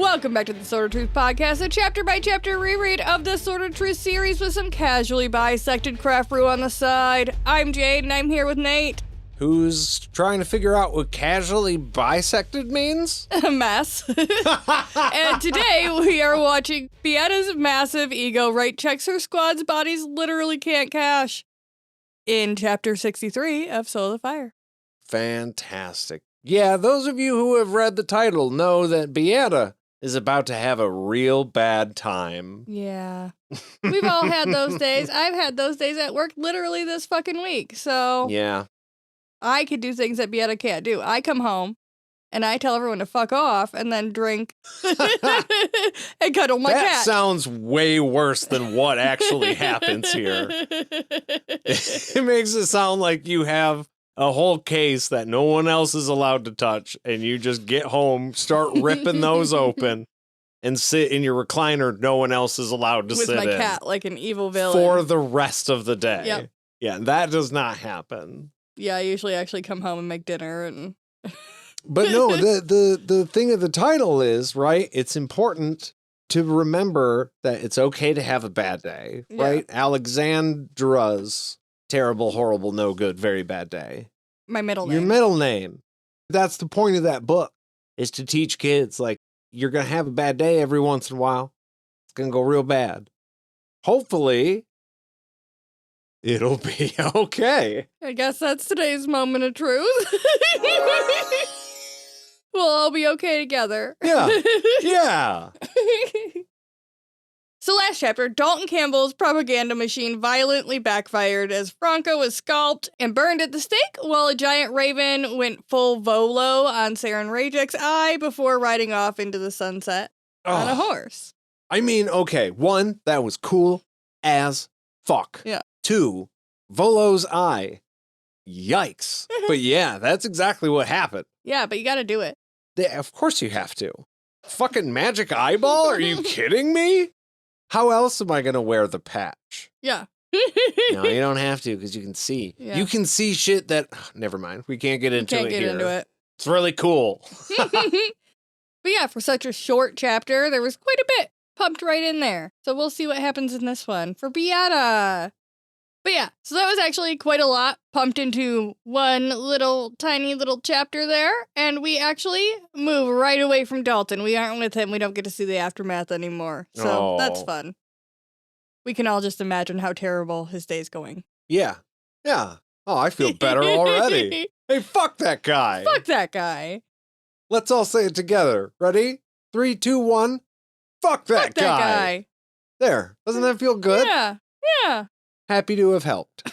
Welcome back to the Sword of Truth podcast, a chapter-by-chapter reread of the Sword of Truth series with some casually bisected craft brew on the side. I'm Jade, and I'm here with Nate. Who's trying to figure out what casually bisected means? A mess. And today we are watching Beata's massive ego right-checks her squad's bodies literally can't cash in chapter 63 of Soul of Fire. Fantastic. Yeah, those of you who have read the title know that Beata is about to have a real bad time. Yeah. We've all had those days. I've had those days at work literally this fucking week. So yeah, I could do things that Beata can't do. I come home and I tell everyone to fuck off and then drink and cuddle my cat. That sounds way worse than what actually happens here. It makes it sound like you have a whole case that no one else is allowed to touch, and you just get home, start ripping those open, and sit in your recliner no one else is allowed to sit in. With my cat, like an evil villain. For the rest of the day. Yep. Yeah, that does not happen. Yeah, I usually actually come home and make dinner and... But no, the thing of the title is, right, it's important to remember that it's okay to have a bad day, right? Alexandra's terrible, horrible, no good, very bad day. My middle name. Your middle name. That's the point of that book, is to teach kids, like, you're going to have a bad day every once in a while. It's going to go real bad. Hopefully, it'll be okay. I guess that's today's moment of truth. We'll all be okay together. Yeah. Yeah. So last chapter, Dalton Campbell's propaganda machine violently backfired as Franco was scalped and burned at the stake, while a giant raven went full volo on Saren Rajek's eye before riding off into the sunset on a horse. I mean, okay, one, that was cool as fuck. Yeah. Two, Volo's eye. Yikes. But yeah, that's exactly what happened. Yeah, but you gotta do it. Yeah, of course you have to. Fucking magic eyeball? Are you kidding me? How else am I going to wear the patch? Yeah. No, you don't have to, because you can see. Yeah. You can see shit that... Never mind. We can't get into it here. Into it. It's really cool. But yeah, for such a short chapter, there was quite a bit pumped right in there. So we'll see what happens in this one for Beata. But yeah, so that was actually quite a lot pumped into one little tiny little chapter there. And we actually move right away from Dalton. We aren't with him. We don't get to see the aftermath anymore. So that's fun. We can all just imagine how terrible his day's going. Yeah. Yeah. Oh, I feel better already. Hey, fuck that guy. Fuck that guy. Let's all say it together. Ready? 3, 2, 1. Fuck that Fuck that guy. There. Doesn't that feel good? Yeah. Yeah. Happy to have helped.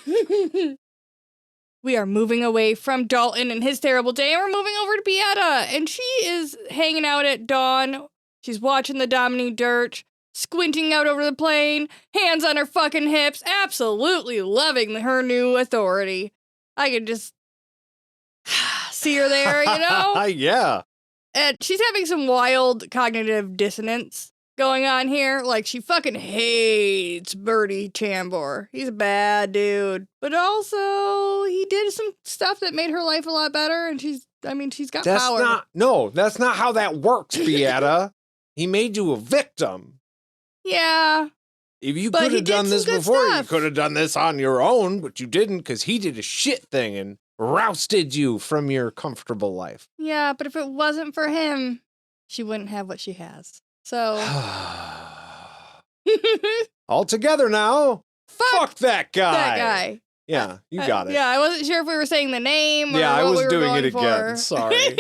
We are moving away from Dalton and his terrible day, and we're moving over to Beata, and she is hanging out at dawn. She's watching the Dominique Dirtch, squinting out over the plain, hands on her fucking hips, absolutely loving her new authority. I could just see her there, you know? Yeah. And she's having some wild cognitive dissonance going on here. Like, she fucking hates Bertie Chambor. He's a bad dude. But also, he did some stuff that made her life a lot better, and she's got power. That's not how that works, Beata. He made you a victim. Yeah. If you could have done this before, you could have done this on your own, but you didn't, because he did a shit thing and rousted you from your comfortable life. Yeah, but if it wasn't for him, she wouldn't have what she has. So. All together now. Fuck that guy. That guy. Yeah, you got it. Yeah, I wasn't sure if we were saying the name or yeah, what I was we were doing going it again. for. Sorry.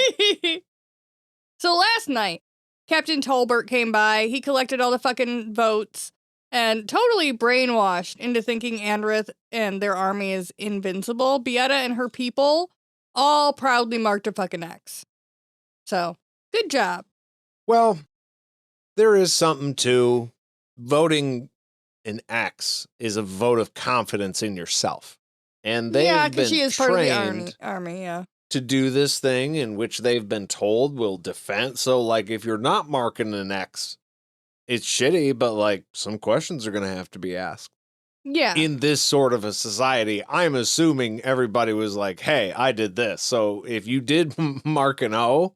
So last night, Captain Tolbert came by. He collected all the fucking votes and totally brainwashed into thinking Andrith and their army is invincible. Beata and her people all proudly marked a fucking X. So, good job. Well, there is something to voting an X is a vote of confidence in yourself. And they've been she is trained part of the army, yeah. to do this thing in which they've been told will defend. So, like, if you're not marking an X, it's shitty, but, like, some questions are going to have to be asked. Yeah. In this sort of a society, I'm assuming everybody was like, hey, I did this. So if you did mark an O,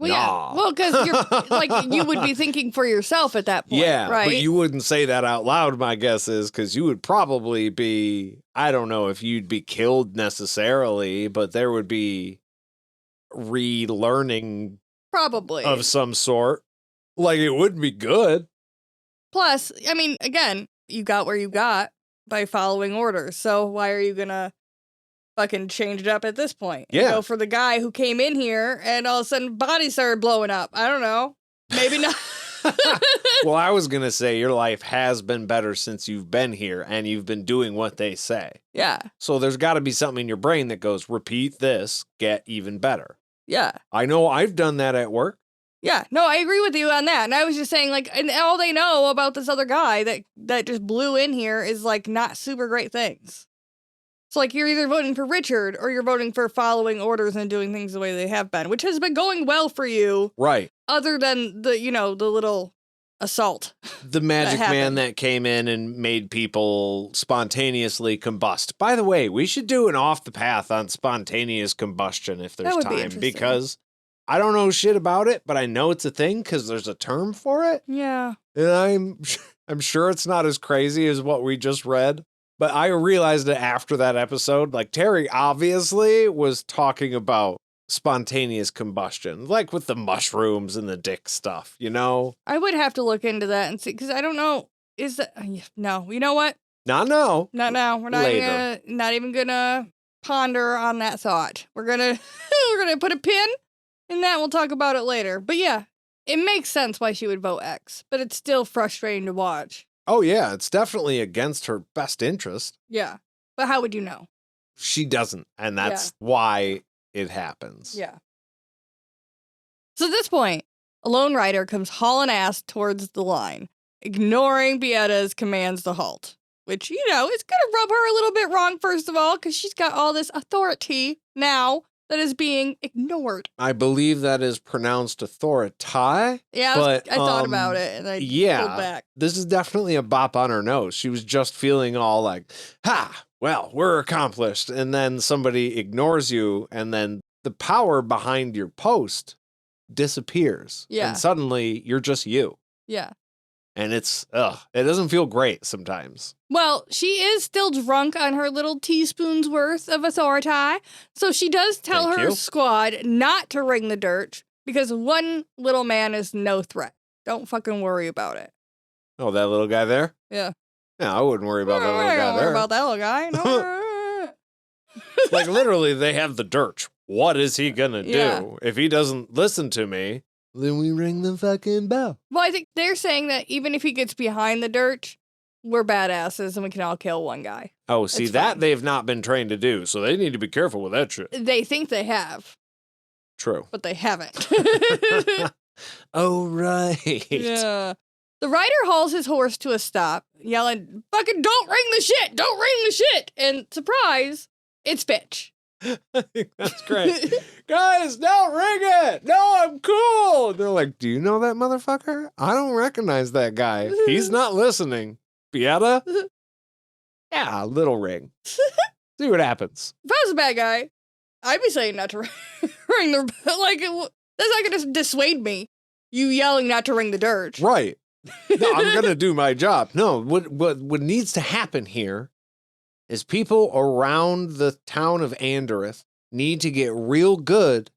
Well, nah. yeah. Well, because you're like you would be thinking for yourself at that point. Yeah, right? but you wouldn't say that out loud, my guess is, because you would probably be, I don't know if you'd be killed necessarily, but there would be relearning Probably. of some sort. Like, it wouldn't be good. Plus, I mean, again, you got where you got by following orders. So why are you gonna fucking change it up at this point? And Yeah. go for the guy who came in here and all of a sudden bodies started blowing up. I don't know. Maybe not. Well, I was going to say your life has been better since you've been here and you've been doing what they say. Yeah. So there's got to be something in your brain that goes, repeat this, get even better. Yeah. I know I've done that at work. Yeah. No, I agree with you on that. And I was just saying, like, and all they know about this other guy that just blew in here is, like, not super great things. So, like, you're either voting for Richard or you're voting for following orders and doing things the way they have been, which has been going well for you. Right. Other than the, the little assault. The magic man that came in and made people spontaneously combust. By the way, we should do an off the path on spontaneous combustion if there's time, because I don't know shit about it, but I know it's a thing because there's a term for it. Yeah. And I'm sure it's not as crazy as what we just read. But I realized it after that episode. Like, Terry obviously was talking about spontaneous combustion, like with the mushrooms and the dick stuff, I would have to look into that and see, because I don't know. Is that no? You know what? Not now. Not now. We're not even gonna ponder on that thought. We're gonna put a pin in that. We'll talk about it later. But yeah, it makes sense why she would vote X, but it's still frustrating to watch. Oh, yeah, it's definitely against her best interest. Yeah. But how would you know? She doesn't, and that's why it happens. Yeah. So at this point, a lone rider comes hauling ass towards the line, ignoring Beata's commands to halt, which, is going to rub her a little bit wrong, first of all, because she's got all this authority now that is being ignored. I believe that is pronounced authoriti. Yeah, but I thought about it and I pulled back. This is definitely a bop on her nose. She was just feeling all like, ha, well, we're accomplished. And then somebody ignores you, and then the power behind your post disappears. Yeah. And suddenly you're just you. Yeah. And it doesn't feel great sometimes. Well, she is still drunk on her little teaspoon's worth of authority, so she does tell her squad not to ring the Dirtch because one little man is no threat. Don't fucking worry about it. Oh, that little guy there? Yeah. No, I wouldn't worry about that little guy there. I don't worry about that little guy. No. Like, literally, they have the Dirtch. What is he gonna do? Yeah. If he doesn't listen to me, then we ring the fucking bell. Well, I think they're saying that even if he gets behind the Dirtch, we're badasses and we can all kill one guy. Oh, see, that they've not been trained to do, so they need to be careful with that shit. They think they have. True. But they haven't. Oh, right. Yeah. The rider hauls his horse to a stop, yelling, fucking don't ring the shit! Don't ring the shit! And surprise, it's Fitch. I think that's great. Guys, don't ring it! No, I'm cool! They're like, do you know that motherfucker? I don't recognize that guy. He's not listening. Beata? Yeah, a little ring. See what happens. If I was a bad guy, I'd be saying not to ring the... Like, that's not going to dissuade me. You yelling not to ring the Dirtch. Right. No, I'm going to do my job. No, what needs to happen here is people around the town of Andereth need to get real good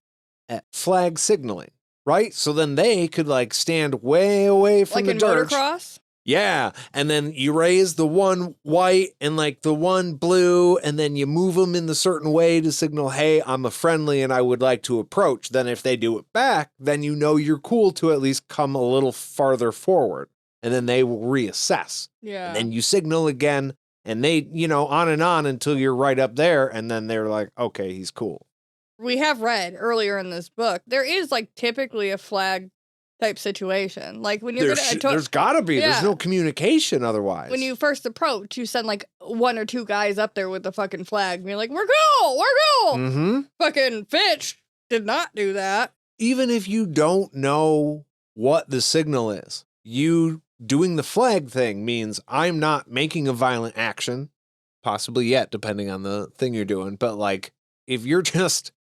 at flag signaling, right? So then they could, like, stand way away from like the in Dirtch. motocross? Yeah, and then you raise the one white and, like, the one blue, and then you move them in the certain way to signal, hey, I'm a friendly and I would like to approach. Then if they do it back, then you know you're cool to at least come a little farther forward. And then they will reassess. Yeah. And then you signal again, and they, on and on until you're right up there, and then they're like, okay, he's cool. We have read earlier in this book, there is, like, typically a flag type situation. Like, when you're there's gotta be. Yeah. There's no communication otherwise. When you first approach, you send, like, one or two guys up there with the fucking flag, and you're like, we're cool! We're cool! Mm-hmm. Fucking Fitch did not do that. Even if you don't know what the signal is, you doing the flag thing means I'm not making a violent action, possibly yet, depending on the thing you're doing. But, like, if you're just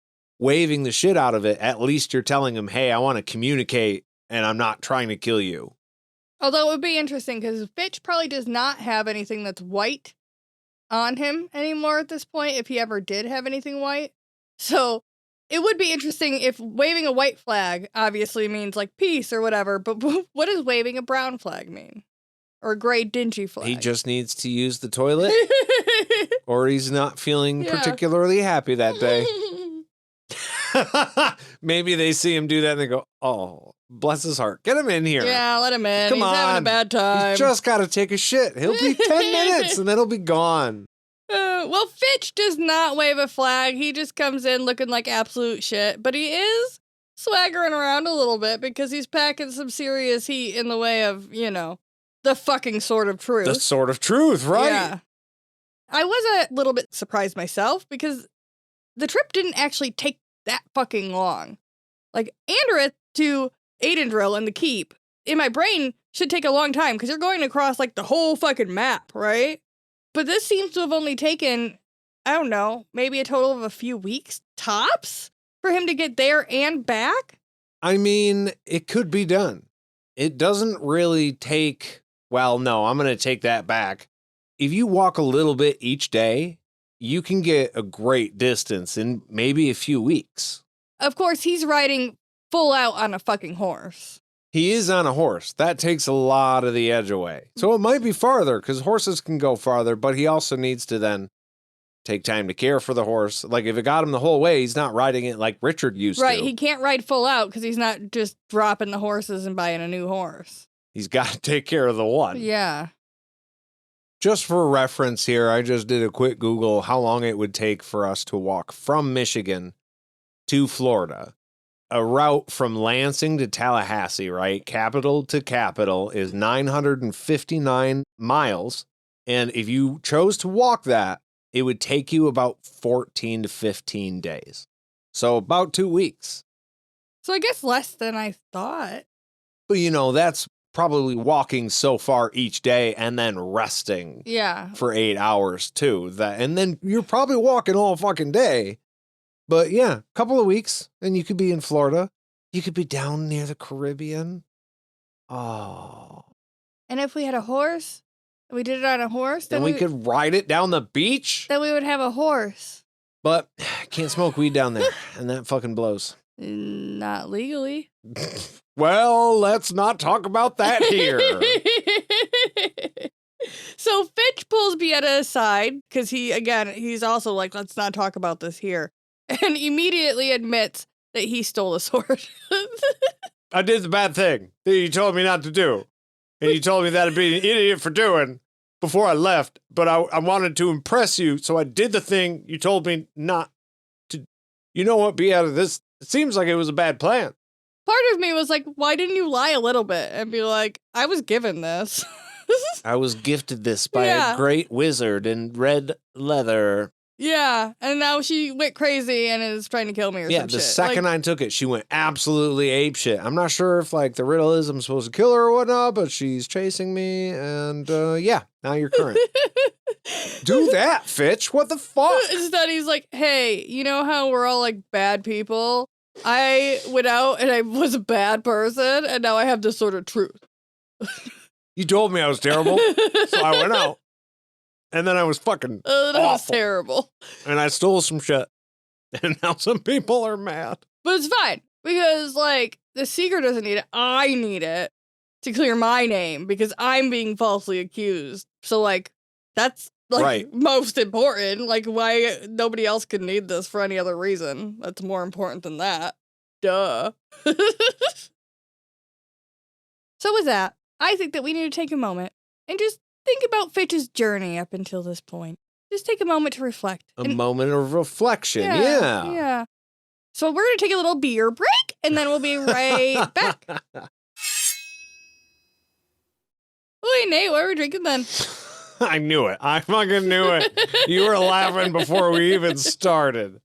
waving the shit out of it, at least you're telling him, hey, I want to communicate and I'm not trying to kill you. Although it would be interesting because Fitch probably does not have anything that's white on him anymore at this point, if he ever did have anything white. So it would be interesting if waving a white flag obviously means like peace or whatever, but what does waving a brown flag mean? Or a gray dingy flag? He just needs to use the toilet or he's not feeling Yeah. particularly happy that day. Maybe they see him do that and they go, oh, bless his heart. Get him in here. Yeah, let him in. Come He's having a on. bad time. He's just got to take a shit. He'll be 10 minutes and then he'll be gone. Well, Fitch does not wave a flag. He just comes in looking like absolute shit. But he is swaggering around a little bit because he's packing some serious heat in the way of, you know, the fucking sword of truth. The sword of truth, right? Yeah. I was a little bit surprised myself because the trip didn't actually take that fucking long. Like, Anderith to Aidendrill and the Keep, in my brain, should take a long time because you're going across, like, the whole fucking map, right? But this seems to have only taken, I don't know, maybe a total of a few weeks, tops, for him to get there and back? I mean, it could be done. It doesn't really take, well, no, I'm going to take that back. If you walk a little bit each day, you can get a great distance in maybe a few weeks. Of course, he's riding full out on a fucking horse. He is on a horse. That takes a lot of the edge away. So it might be farther, because horses can go farther, but he also needs to then take time to care for the horse. Like, if it got him the whole way, he's not riding it like Richard used to. Right, he can't ride full out because he's not just dropping the horses and buying a new horse. He's got to take care of the one. Yeah. Just for reference here, I just did a quick Google how long it would take for us to walk from Michigan to Florida. A route from Lansing to Tallahassee, right? Capital to capital is 959 miles. And if you chose to walk that, it would take you about 14 to 15 days. So about 2 weeks. So I guess less than I thought. But you know, that's probably walking so far each day and then resting for 8 hours too. And then you're probably walking all fucking day. But yeah, a couple of weeks and you could be in Florida. You could be down near the Caribbean. Oh. And if we had a horse, we did it on a horse, then we could ride it down the beach. Then we would have a horse. But can't smoke weed down there and that fucking blows. Not legally. Well, let's not talk about that here. So Fitch pulls Beata aside because he's also like, let's not talk about this here. And immediately admits that he stole the sword. I did the bad thing that you told me not to do. And you told me that I'd be an idiot for doing before I left. But I wanted to impress you, so I did the thing you told me not to. You know what, Beata, it seems like it was a bad plan. Part of me was like, why didn't you lie a little bit and be like, I was given this. I was gifted this by a great wizard in red leather. Yeah, and now she went crazy and is trying to kill me or some shit. Yeah, the second I took it, she went absolutely apeshit. I'm not sure if, like, the riddle is I'm supposed to kill her or whatnot, but she's chasing me, and, yeah, now you're current. Do that, Fitch. What the fuck? Instead, he's like, hey, you know how we're all, like, bad people? I went out and I was a bad person, and now I have this sort of truth. You told me I was terrible, so I went out. And then I was fucking that awful. was terrible. And I stole some shit. And now some people are mad. But it's fine. Because, like, the Seeker doesn't need it. I need it to clear my name because I'm being falsely accused. So, like, that's, like, most important. Like, why nobody else could need this for any other reason. That's more important than that. Duh. So with that, I think that we need to take a moment and just think about Fitch's journey up until this point. Just take a moment to reflect. A moment of reflection, yeah. Yeah. So we're going to take a little beer break, and then we'll be right back. Wait, Nate, what are we drinking then? I knew it. I fucking knew it. You were laughing before we even started.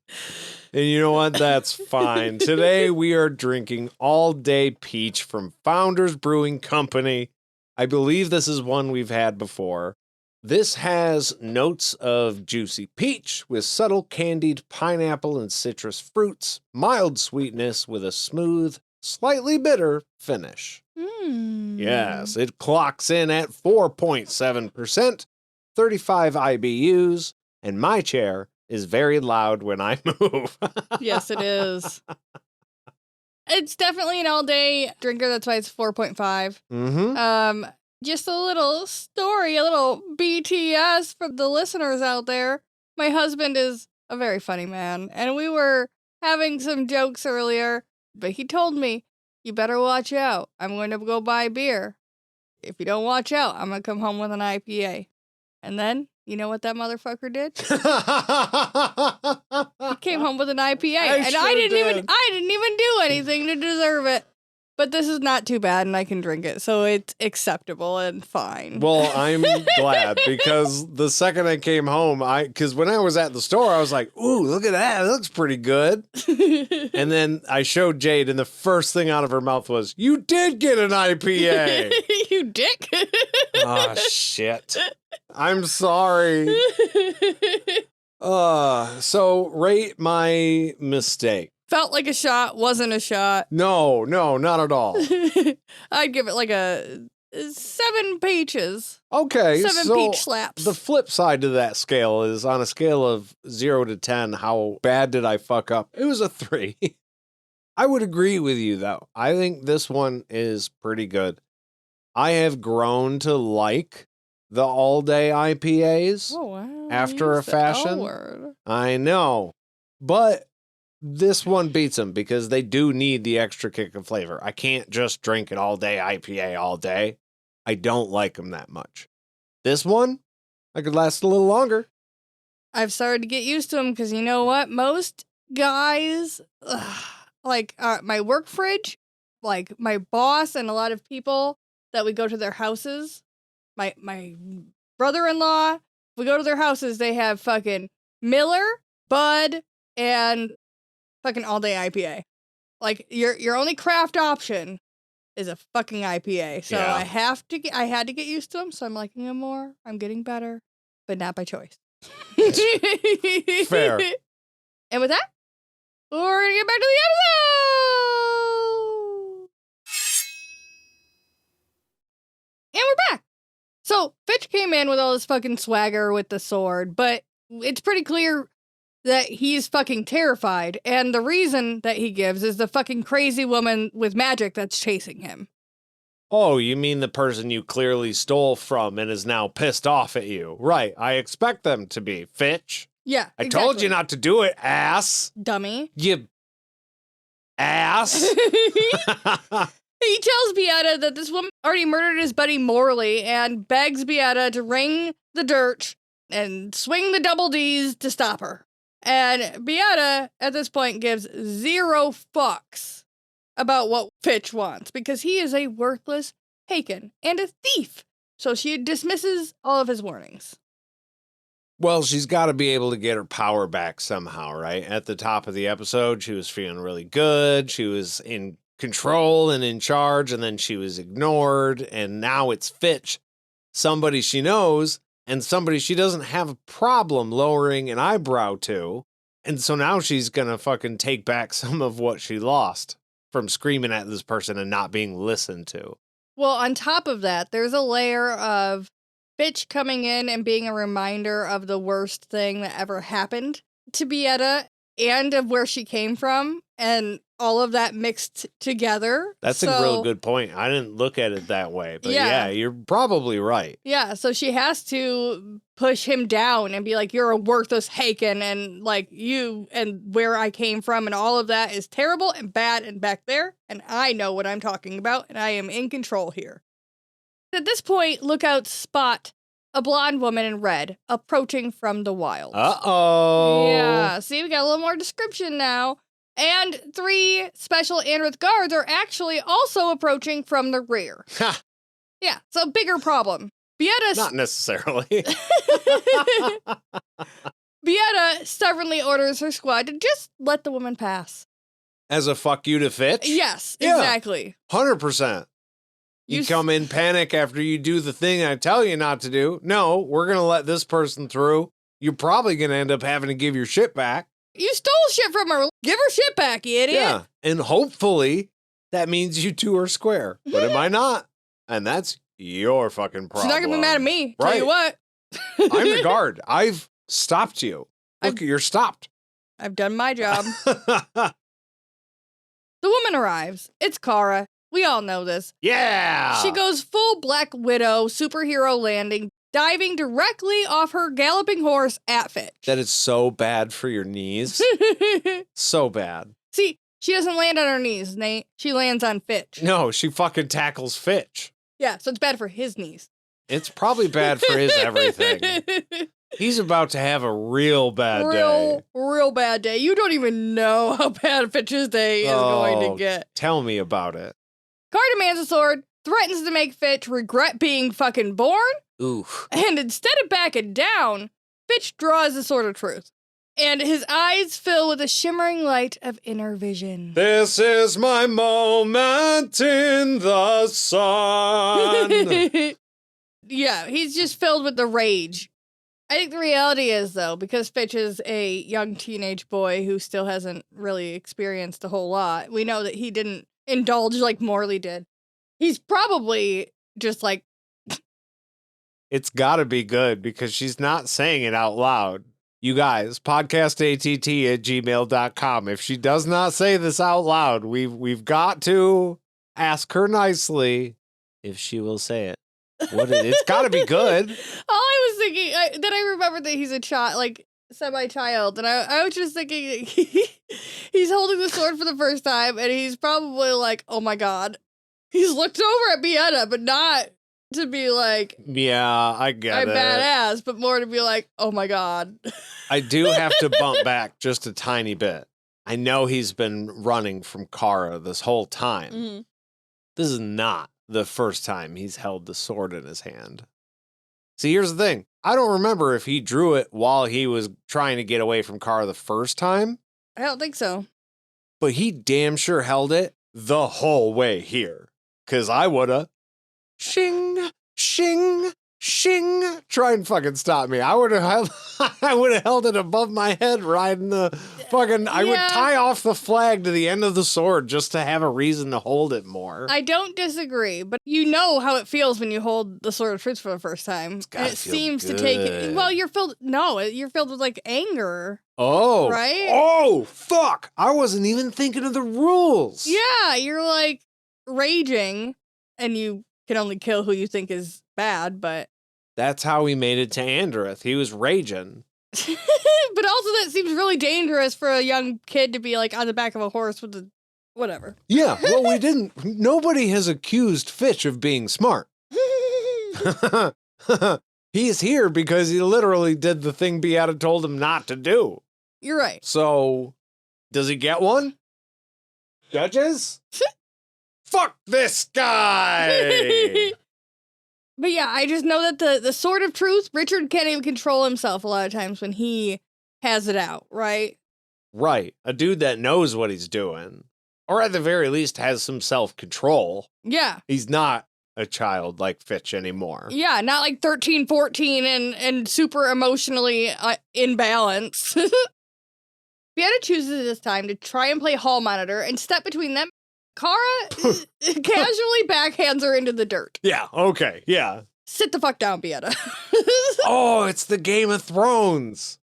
And you know what? That's fine. Today we are drinking All Day Peach from Founders Brewing Company. I believe this is one we've had before. This has notes of juicy peach with subtle candied pineapple and citrus fruits, mild sweetness with a smooth, slightly bitter finish. Yes, it clocks in at 4.7%, 35 IBUs, and my chair is very loud when I move. Yes, it is. It's definitely an all-day drinker. That's why it's 4.5. Mm-hmm. Just a little story, a little BTS for the listeners out there. My husband is a very funny man, and we were having some jokes earlier, but he told me, you better watch out. I'm going to go buy beer. If you don't watch out, I'm going to come home with an IPA. And then, you know what that motherfucker did? He came home with an IPA, and I didn't even do anything to deserve it. But this is not too bad, and I can drink it, so it's acceptable and fine. Well, I'm glad, because the second I came home, because when I was at the store, I was like, ooh, look at that. It looks pretty good. And then I showed Jade, and the first thing out of her mouth was, you did get an IPA. You dick. Oh, shit. I'm sorry. So rate my mistake. Felt like a shot, wasn't a shot. No, not at all. I'd give it like a 7 peaches. Okay, 7 peach slaps. The flip side to that scale is on a scale of 0 to 10, how bad did I fuck up? It was a 3. I would agree with you, though. I think this one is pretty good. I have grown to like the all-day IPAs after a fashion. I know, but this one beats them because they do need the extra kick of flavor. I can't just drink an all-day IPA all day. I don't like them that much. This one, I could last a little longer. I've started to get used to them because you know what? Most guys, like my work fridge, like my boss and a lot of people that we go to their houses, my brother-in-law, we go to their houses, they have fucking Miller, Bud, and fucking all-day IPA. Like, your only craft option is a fucking IPA. So yeah. I had to get used to them, so I'm liking them more. I'm getting better, but not by choice. Fair. And with that, we're gonna get back to the episode! And we're back! So, Fitch came in with all this fucking swagger with the sword, but it's pretty clear that he's fucking terrified, and the reason that he gives is the fucking crazy woman with magic that's chasing him. Oh, you mean the person you clearly stole from and is now pissed off at you. Right, I expect them to be, Fitch. Yeah, I told you not to do it, ass. Dummy. You ass. He tells Beata that this woman already murdered his buddy Morley and begs Beata to ring the Dirtch and swing the double Ds to stop her. And Beata, at this point, gives 0 fucks about what Fitch wants, because he is a worthless Haken and a thief. So she dismisses all of his warnings. Well, she's got to be able to get her power back somehow, right? At the top of the episode, she was feeling really good. She was in control and in charge, and then she was ignored. And now it's Fitch, somebody she knows, and somebody she doesn't have a problem lowering an eyebrow to. And so now she's going to fucking take back some of what she lost from screaming at this person and not being listened to. Well, on top of that, there's a layer of Fitch coming in and being a reminder of the worst thing that ever happened to Beata and of where she came from, and all of that mixed together. That's a real good point. I didn't look at it that way, but yeah, you're probably right. Yeah, so she has to push him down and be like, you're a worthless Haken, and like you and where I came from, and all of that is terrible and bad and back there, and I know what I'm talking about, and I am in control here. At this point, lookouts spot a blonde woman in red approaching from the wild. Uh-oh. Yeah, see, we got a little more description now. And 3 special Andrith guards are actually also approaching from the rear. Ha! Yeah, so bigger problem. Beata... Not necessarily. Beata stubbornly orders her squad to just let the woman pass. As a fuck you to Fitch? Yes, exactly. 100%. You come in panic after you do the thing I tell you not to do. No, we're going to let this person through. You're probably going to end up having to give your shit back. You stole shit from her. Give her shit back, you idiot. Yeah, and hopefully that means you two are square. But it might not. And that's your fucking problem. She's not going to be mad at me. Right. Tell you what. I'm the guard. I've stopped you. Look, you're stopped. I've done my job. The woman arrives. It's Cara. We all know this. Yeah! She goes full Black Widow, superhero landing, diving directly off her galloping horse at Fitch. That is so bad for your knees. So bad. See, she doesn't land on her knees, Nate. She lands on Fitch. No, she fucking tackles Fitch. Yeah, so it's bad for his knees. It's probably bad for his everything. He's about to have a real bad day. Real bad day. You don't even know how bad Fitch's day is going to get. Tell me about it. Cara demands a sword, threatens to make Fitch regret being fucking born. Oof. And instead of backing down, Fitch draws the sword of truth. And his eyes fill with a shimmering light of inner vision. This is my moment in the sun. Yeah, he's just filled with the rage. I think the reality is, though, because Fitch is a young teenage boy who still hasn't really experienced a whole lot, we know that he didn't indulge like Morley did. He's probably just like... It's gotta be good because she's not saying it out loud. You guys, podcastatt@gmail.com. If she does not say this out loud, we've got to ask her nicely if she will say it. It's gotta be good. All I was thinking, then I remembered that he's a child, like semi-child, and I was just thinking he's holding the sword for the first time, and he's probably like, oh my god. He's looked over at Beata, but not to be like, yeah, I get I'm it. badass, but more to be like, oh my god. I do have to bump back just a tiny bit. I know he's been running from Cara this whole time. Mm-hmm. This is not the first time he's held the sword in his hand. See, here's the thing. I don't remember if he drew it while he was trying to get away from Cara the first time. I don't think so. But he damn sure held it the whole way here. Because I woulda. Shing, shing, shing. Try and fucking stop me. I would have held it above my head riding the fucking... I would tie off the flag to the end of the sword just to have a reason to hold it more. I don't disagree, but you know how it feels when you hold the sword of truth for the first time. And it seems to take it... Well, you're filled with like anger. Oh. Right? Oh, fuck. I wasn't even thinking of the rules. Yeah, you're like raging and you can only kill who you think is bad, but... That's how he made it to Andereth. He was raging. But also that seems really dangerous for a young kid to be like on the back of a horse with the... Whatever. Yeah, well, we didn't... Nobody has accused Fitch of being smart. He's here because he literally did the thing Beata told him not to do. You're right. So, does he get one? Judges? Fuck this guy! But yeah, I just know that the sword of truth, Richard can't even control himself a lot of times when he has it out, right? Right. A dude that knows what he's doing. Or at the very least has some self-control. Yeah. He's not a child like Fitch anymore. Yeah, not like 13, 14 and super emotionally imbalanced. Beata chooses this time to try and play hall monitor and step between them. Cara casually backhands her into the dirt. Yeah, okay, yeah. Sit the fuck down, Beata. Oh, it's the Game of Thrones.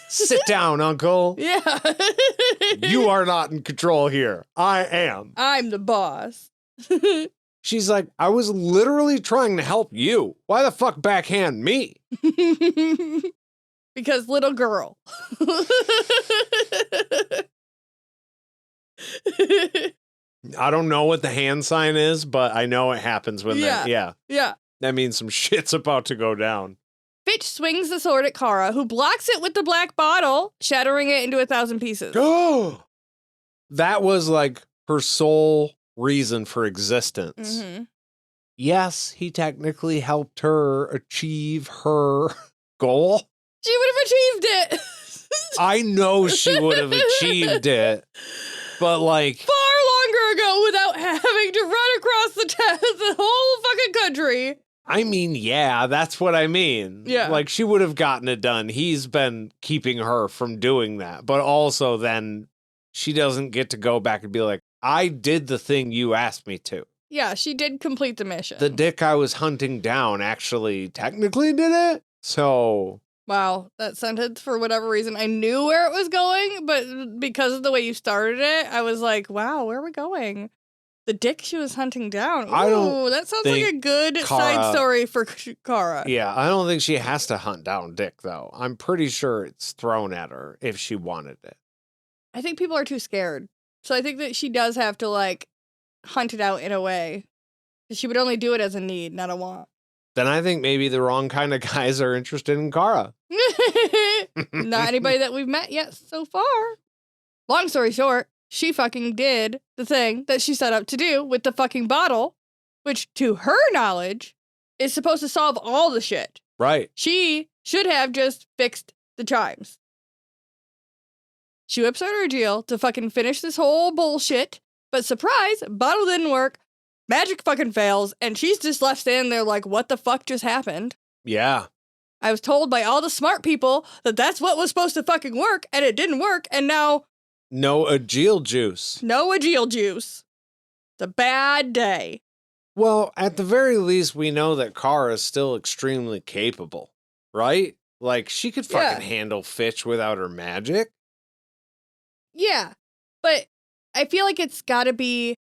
Sit down, uncle. Yeah. You are not in control here. I am. I'm the boss. She's like, I was literally trying to help you. Why the fuck backhand me? Because little girl. I don't know what the hand sign is, but I know it happens when Yeah. That means some shit's about to go down. Fitch swings the sword at Cara, who blocks it with the black bottle, shattering it into 1,000 pieces. Oh, that was like her sole reason for existence. Mm-hmm. Yes, he technically helped her achieve her goal. She would have achieved it. I know she would have achieved it, but like... Far longer ago without having to run across the Yeah, the whole fucking country. I mean, yeah, that's what I mean. Yeah. Like, she would have gotten it done. He's been keeping her from doing that. But also then she doesn't get to go back and be like, I did the thing you asked me to. Yeah, she did complete the mission. The dick I was hunting down actually technically did it. So... Wow, that sentence, for whatever reason, I knew where it was going, but because of the way you started it, I was like, wow, where are we going? The dick she was hunting down. Ooh, I don't that sounds like a good side Cara- story for Cara. Yeah, I don't think she has to hunt down dick, though. I'm pretty sure it's thrown at her if she wanted it. I think people are too scared. So I think that she does have to, like, hunt it out in a way. She would only do it as a need, not a want. Then I think maybe the wrong kind of guys are interested in Cara. Not anybody that we've met yet so far. Long story short, she fucking did the thing that she set up to do with the fucking bottle, which, to her knowledge, is supposed to solve all the shit. Right. She should have just fixed the chimes. She whips out her deal to fucking finish this whole bullshit, but surprise, bottle didn't work, magic fucking fails, and she's just left standing there like, what the fuck just happened? Yeah. I was told by all the smart people that that's what was supposed to fucking work, and it didn't work, and now... No Agile juice. No Agile juice. It's a bad day. Well, at the very least, we know that Cara is still extremely capable, right? Like, she could fucking handle Fitch without her magic. Yeah, but I feel like it's gotta be...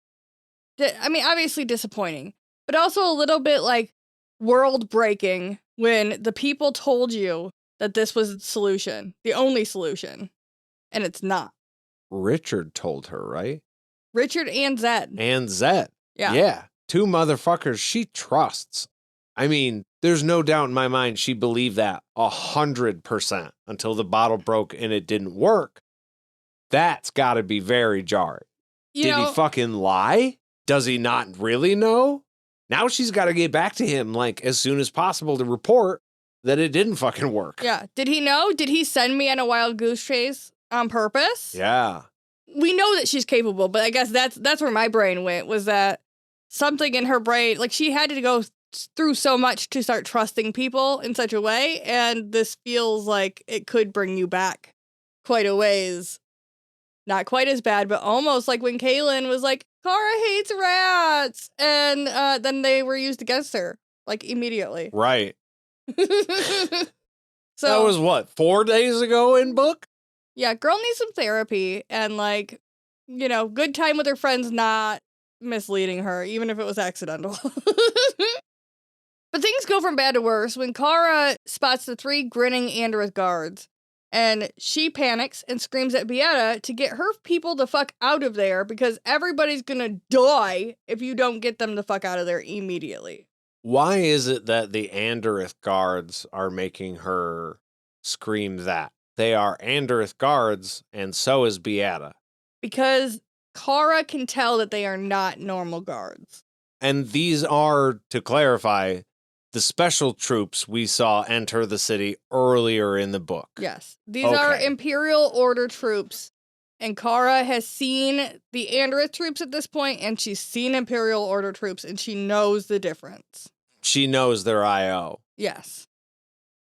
I mean, obviously disappointing, but also a little bit, like, world-breaking when the people told you that this was the solution, the only solution, and it's not. Richard told her, right? Richard and Zed. And Zed. Yeah. Yeah. Two motherfuckers she trusts. I mean, there's no doubt in my mind she believed that 100% until the bottle broke and it didn't work. That's gotta be very jarring. Did he fucking lie? Does he not really know? Now she's got to get back to him, like, as soon as possible to report that it didn't fucking work. Yeah. Did he know? Did he send me on a wild goose chase on purpose? Yeah. We know that she's capable, but I guess that's where my brain went, was that something in her brain, like, she had to go through so much to start trusting people in such a way, and this feels like it could bring you back quite a ways. Not quite as bad, but almost like when Kaylin was like, Cara hates rats, and then they were used against her, like, immediately. Right. So that was what, 4 days ago in book? Yeah, girl needs some therapy, and, like, you know, good time with her friends, not misleading her, even if it was accidental. But things go from bad to worse when Cara spots the 3 grinning Andorith guards. And she panics and screams at Beata to get her people the fuck out of there, because everybody's gonna die if you don't get them the fuck out of there immediately. Why is it that the Andorith guards are making her scream that? They are Andorith guards, and so is Beata. Because Cara can tell that they are not normal guards. And these are, to clarify, the special troops we saw enter the city earlier in the book. Yes. These are Imperial Order troops. And Cara has seen the Andorith troops at this point, and she's seen Imperial Order troops, and she knows the difference. She knows their I.O. Yes.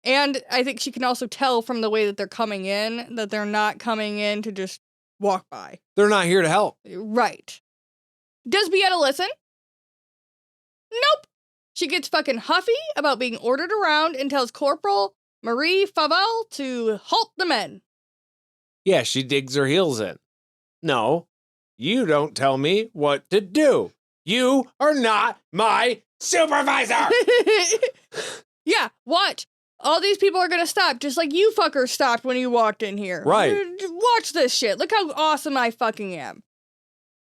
And I think she can also tell from the way that they're coming in that they're not coming in to just walk by. They're not here to help. Right. Does Beata listen? Nope. She gets fucking huffy about being ordered around and tells Corporal Marie Faval to halt the men. Yeah, she digs her heels in. No, you don't tell me what to do. You are not my supervisor! Yeah, watch. All these people are gonna stop, just like you fuckers stopped when you walked in here. Right. Watch this shit. Look how awesome I fucking am.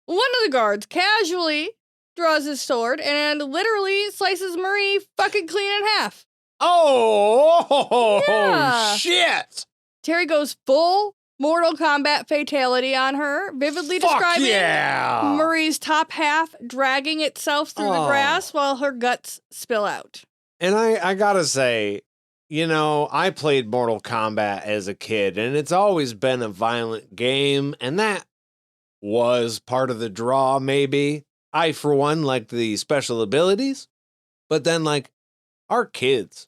One of the guards casually draws his sword and literally slices Marie fucking clean in half. Oh, yeah. Shit! Terry goes full Mortal Kombat fatality on her, vividly describing Marie's top half dragging itself through the grass while her guts spill out. And I gotta say, you know, I played Mortal Kombat as a kid, and it's always been a violent game, and that was part of the draw, maybe. I, for one, liked the special abilities, but then, like, our kids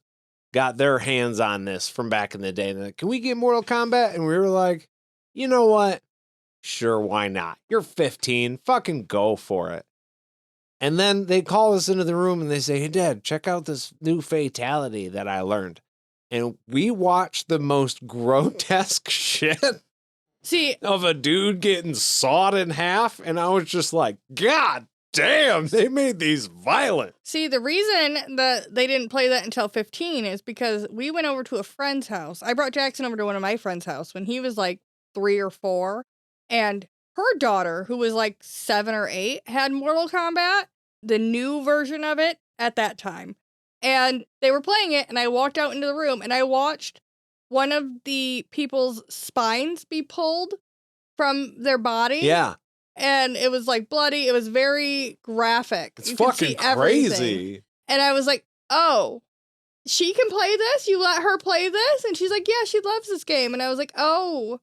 got their hands on this from back in the day. They're like, can we get Mortal Kombat? And we were like, you know what? Sure, why not? You're 15. Fucking go for it. And then they call us into the room and they say, hey, Dad, check out this new fatality that I learned. And we watched the most grotesque shit of a dude getting sawed in half. And I was just like, God damn, they made these violent. See, the reason that they didn't play that until 15 is because we went over to a friend's house. I brought Jackson over to one of my friend's house when he was like 3 or 4. And her daughter, who was like 7 or 8, had Mortal Kombat, the new version of it at that time. And they were playing it, and I walked out into the room, and I watched one of the people's spines be pulled from their body. Yeah. And it was like bloody. It was very graphic. It's fucking crazy. And I was like, oh, she can play this? You let her play this? And she's like, yeah, she loves this game. And I was like, oh,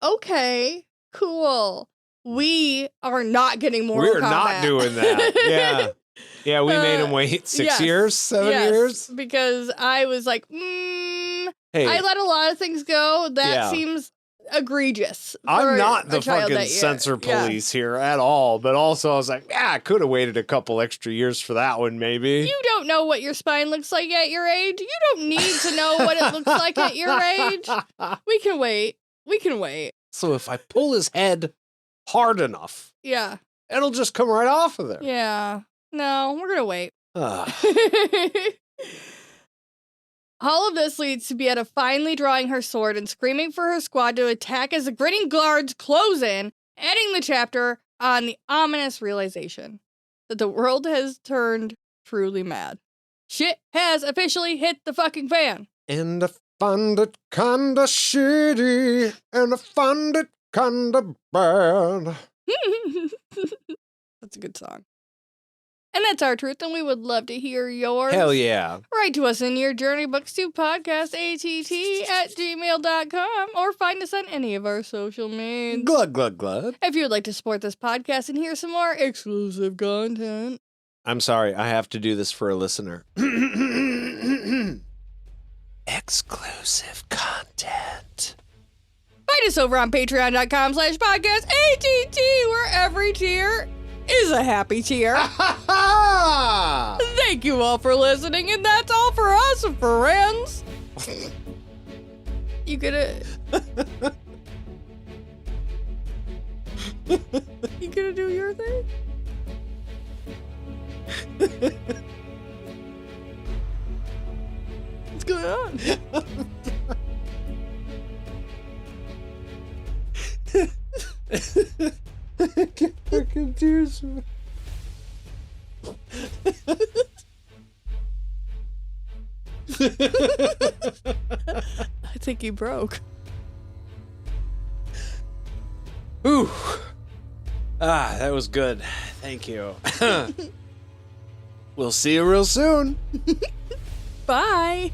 okay, cool. We are not getting Mortal Kombat. We're not doing that. Yeah. Yeah, we made him wait 6 years, 7 years. Because I was like, hey, I let a lot of things go. That seems egregious. I'm not the fucking censor police here at all, but also I was like, I could have waited a couple extra years for that one, maybe. You don't know what your spine looks like at your age. You don't need to know what it looks like at your age. We can wait. We can wait. So if I pull his head hard enough, it'll just come right off of there. Yeah. No, we're gonna wait. All of this leads to Beata finally drawing her sword and screaming for her squad to attack as the grinning guards close in, ending the chapter on the ominous realization that the world has turned truly mad. Shit has officially hit the fucking fan. And I found it kinda shitty, and I found it kinda bad. That's a good song. And that's our truth, and we would love to hear yours. Hell yeah. Write to us in your journey books to podcastatt@gmail.com or find us on any of our social medias. Glug, glug, glug. If you would like to support this podcast and hear some more exclusive content. I'm sorry, I have to do this for a listener. Exclusive content. Find us over on patreon.com/podcastatt, where every tier is a happy tier. Thank you all for listening, and that's all for us, friends. You gonna do your thing? What's going on? I can't fucking do so. I think he broke. Ooh. That was good. Thank you. We'll see you real soon. Bye.